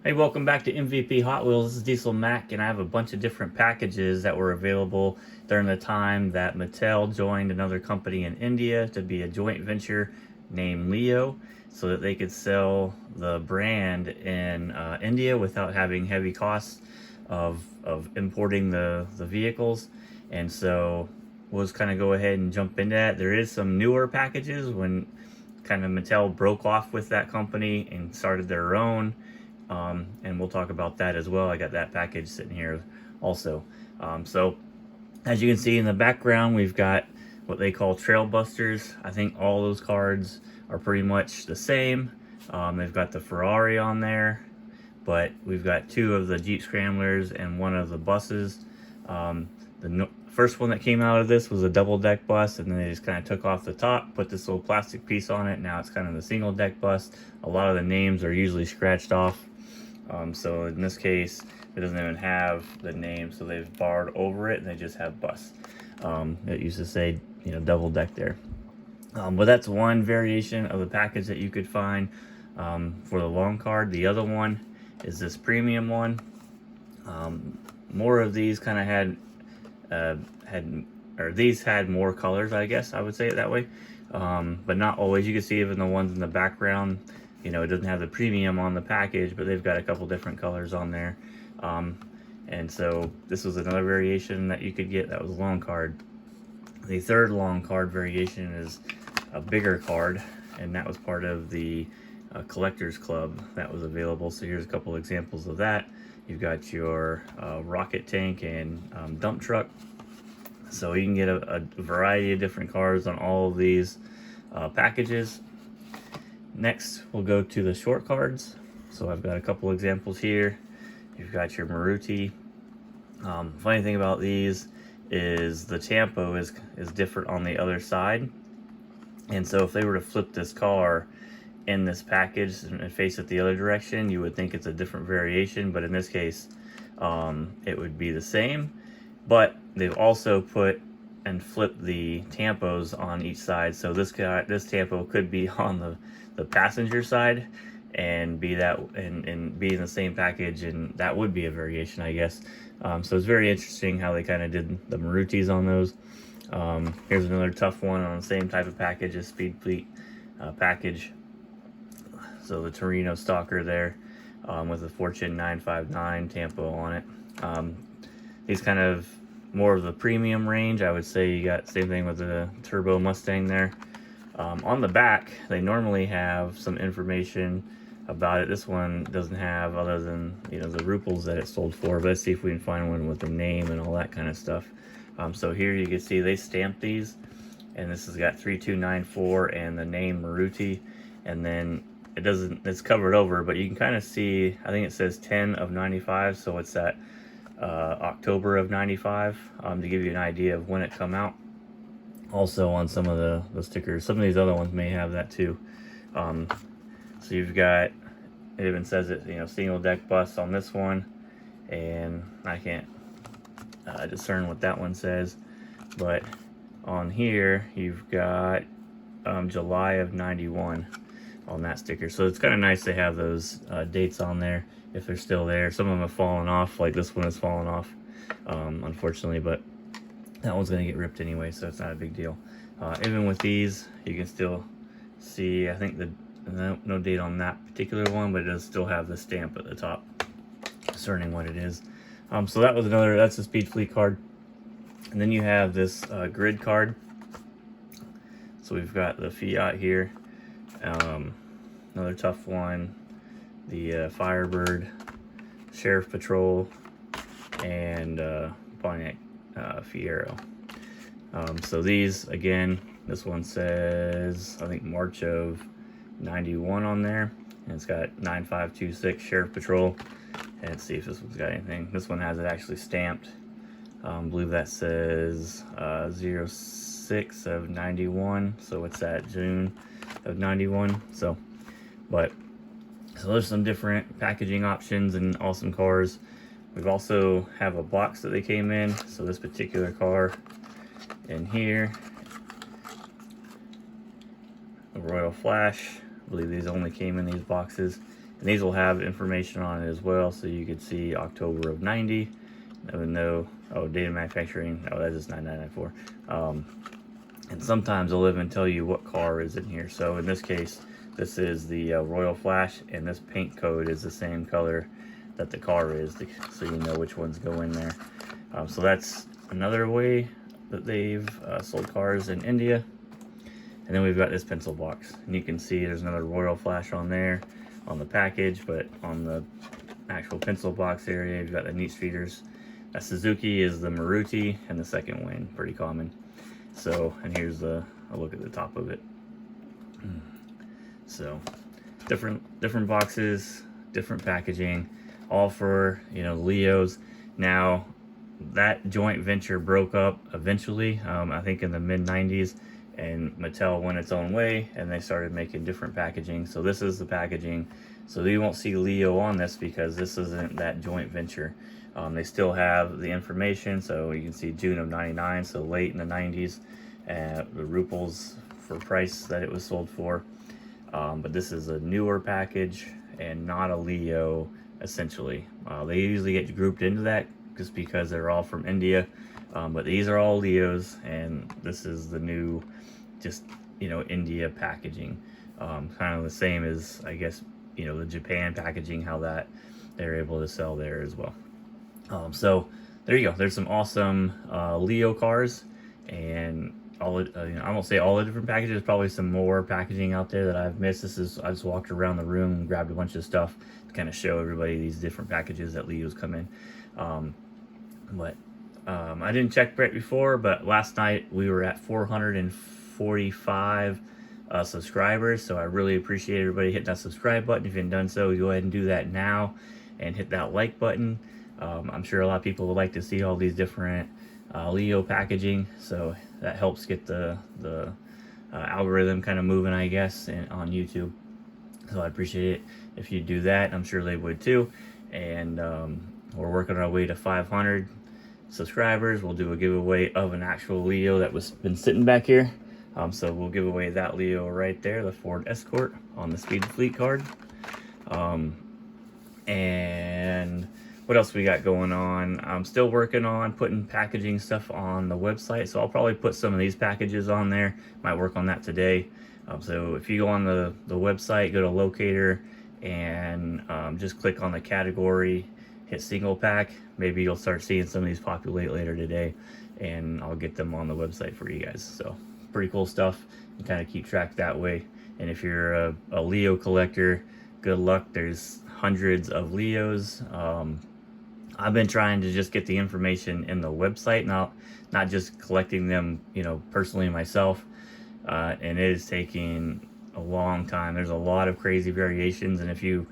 Hey, welcome back to MVP Hot Wheels. This is Diesel Mac, and I have a bunch of different packages that were available during the time that Mattel joined another company in India to be a joint venture named Leo, so that they could sell the brand in India without having heavy costs of importing the vehicles. And so we'll just kind of go ahead and jump into that. There is some newer packages when kind of Mattel broke off with that company and started their own. And we'll talk about that as well. I got that package sitting here also. So as you can see in the background, we've got what they call Trail Busters. I think all those cards are pretty much the same. They've got the Ferrari on there, but we've got two of the Jeep Scramblers and one of the buses. The first one that came out of this was a double deck bus, and then they just kind of took off the top, put this little plastic piece on it. Now it's kind of the single deck bus. A lot of the names are usually scratched off. So in this case, it doesn't even have the name, so they've barred over it and they just have bus. It used to say, double deck there. But that's one variation of the package that you could find for the long card. The other one is this premium one. More of these kind of these had more colors, I guess I would say it that way. But not always. You can see even the ones in the background, it doesn't have the premium on the package, but they've got a couple different colors on there. And so this was another variation that you could get that was a long card. The third long card variation is a bigger card, and that was part of the collectors club that was available. So here's a couple examples of that. You've got your rocket tank and dump truck. So you can get a variety of different cars on all of these packages. Next, we'll go to the short cards. So I've got a couple examples here. You've got your Maruti. Funny thing about these is the tampo is different on the other side. And so if they were to flip this car in this package and face it the other direction, you would think it's a different variation. But in this case, it would be the same. But they've also put and flipped the tampos on each side. So this tampo could be on the passenger side and be that and be in the same package, and that would be a variation, I guess. So it's very interesting how they kind of did the Marutis on those. Here's another tough one on the same type of package as Speed Fleet package. So the Torino Stalker there with the Fortune 959 tampo on it. These kind of more of the premium range, I would say. You got same thing with the Turbo Mustang there. On the back, they normally have some information about it. This one doesn't have, other than the ruples that it sold for. But let's see if we can find one with the name and all that kind of stuff. So here you can see they stamped these, and this has got 3294 and the name Maruti, and then it's covered over, but you can kind of see, I think it says 10 of 95, so it's that October of 95, to give you an idea of when it come out. Also on some of the stickers, some of these other ones may have that too. So you've got, it even says it, single deck bus on this one, and I can't discern what that one says, but on here you've got July of 91 on that sticker. So it's kind of nice to have those dates on there if they're still there. Some of them have fallen off, like this one has fallen off, unfortunately, but that one's going to get ripped anyway, so it's not a big deal. Even with these, you can still see, I think no date on that particular one, but it does still have the stamp at the top discerning what it is. So that's a Speed Fleet card. And then you have this grid card. So we've got the Fiat here, another tough one, the Firebird, Sheriff Patrol, and Pontiac Fiero. So these, again, this one says, I think, March of 91 on there, and it's got 9526 Sheriff Patrol. And let's see if this one's got anything. This one has it actually stamped. I believe that says 06 of 91, so it's that June of 91. So there's some different packaging options and awesome cars. We've also have a box that they came in. So this particular car in here, a Royal Flash. I believe these only came in these boxes. And these will have information on it as well, so you could see October of 90. Even though, oh, date of manufacturing, oh, that is 9994. And sometimes they'll even tell you what car is in here. So in this case, this is the Royal Flash, and this paint code is the same color that the car is, so you know which ones go in there. So that's another way that they've sold cars in India. And then we've got this pencil box, and you can see there's another Royal Flash on there on the package, but on the actual pencil box area, you've got the neat streeters. That Suzuki is the Maruti and the Second Wind, pretty common. So, and here's a look at the top of it. So, different boxes, different packaging, all for, you know, Leos. Now, that joint venture broke up eventually, I think in the mid-90s, and Mattel went its own way, and they started making different packaging. So this is the packaging. So you won't see Leo on this because this isn't that joint venture. They still have the information, so you can see June of 99, so late in the 90s, the ruples for price that it was sold for. But this is a newer package and not a Leo, essentially. They usually get grouped into that just because they're all from India. But these are all Leos, and this is the new, just, you know, India packaging. Kind of the same as, I guess, you know, the Japan packaging, how that they're able to sell there as well. So there you go. There's some awesome Leo cars, and all you know, I won't say all the different packages. Probably some more packaging out there that I've missed. I just walked around the room and grabbed a bunch of stuff to kind of show everybody these different packages that Leos come in. I didn't check right before, but last night we were at 445 subscribers, so I really appreciate everybody hitting that subscribe button. If you haven't done so, go ahead and do that now, and hit that like button. I'm sure a lot of people would like to see all these different Leo packaging, so that helps get the algorithm kind of moving, I guess, on YouTube. So I appreciate it if you do that. I'm sure they would too. And we're working our way to 500 subscribers. We'll do a giveaway of an actual Leo that was been sitting back here. So we'll give away that Leo right there, the Ford Escort on the Speed Fleet card. And what else we got going on? I'm still working on putting packaging stuff on the website, so I'll probably put some of these packages on there. Might work on that today. So if you go on the website, go to Locator, and just click on the category, hit single pack. Maybe you'll start seeing some of these populate later today, and I'll get them on the website for you guys. So pretty cool stuff, and kind of keep track that way. And if you're a Leo collector, good luck. There's hundreds of Leos. I've been trying to just get the information in the website, not just collecting them, you know, personally myself. And it is taking a long time. There's a lot of crazy variations, and if you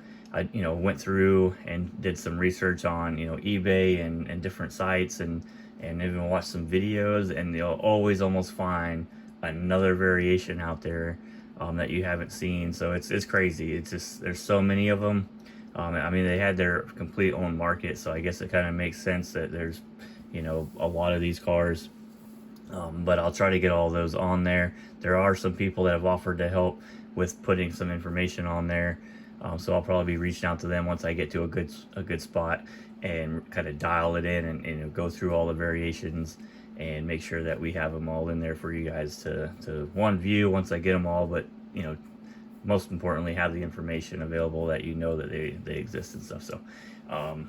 you know, went through and did some research on, you know, eBay and different sites, and even watched some videos, and you'll always almost find another variation out there that you haven't seen. So it's crazy. It's just, there's so many of them. I mean, they had their complete own market, so I guess it kind of makes sense that there's, you know, a lot of these cars. But I'll try to get all those on there. There are some people that have offered to help with putting some information on there. So I'll probably be reaching out to them once I get to a good spot, and kind of dial it in, and you know, go through all the variations and make sure that we have them all in there for you guys to one, view once I get them all, but, you know, most importantly, have the information available that you know that they exist and stuff. So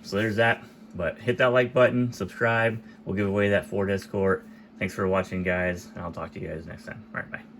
so there's that. But hit that like button, subscribe. We'll give away that Ford Escort. Thanks for watching, guys, and I'll talk to you guys next time. All right, bye.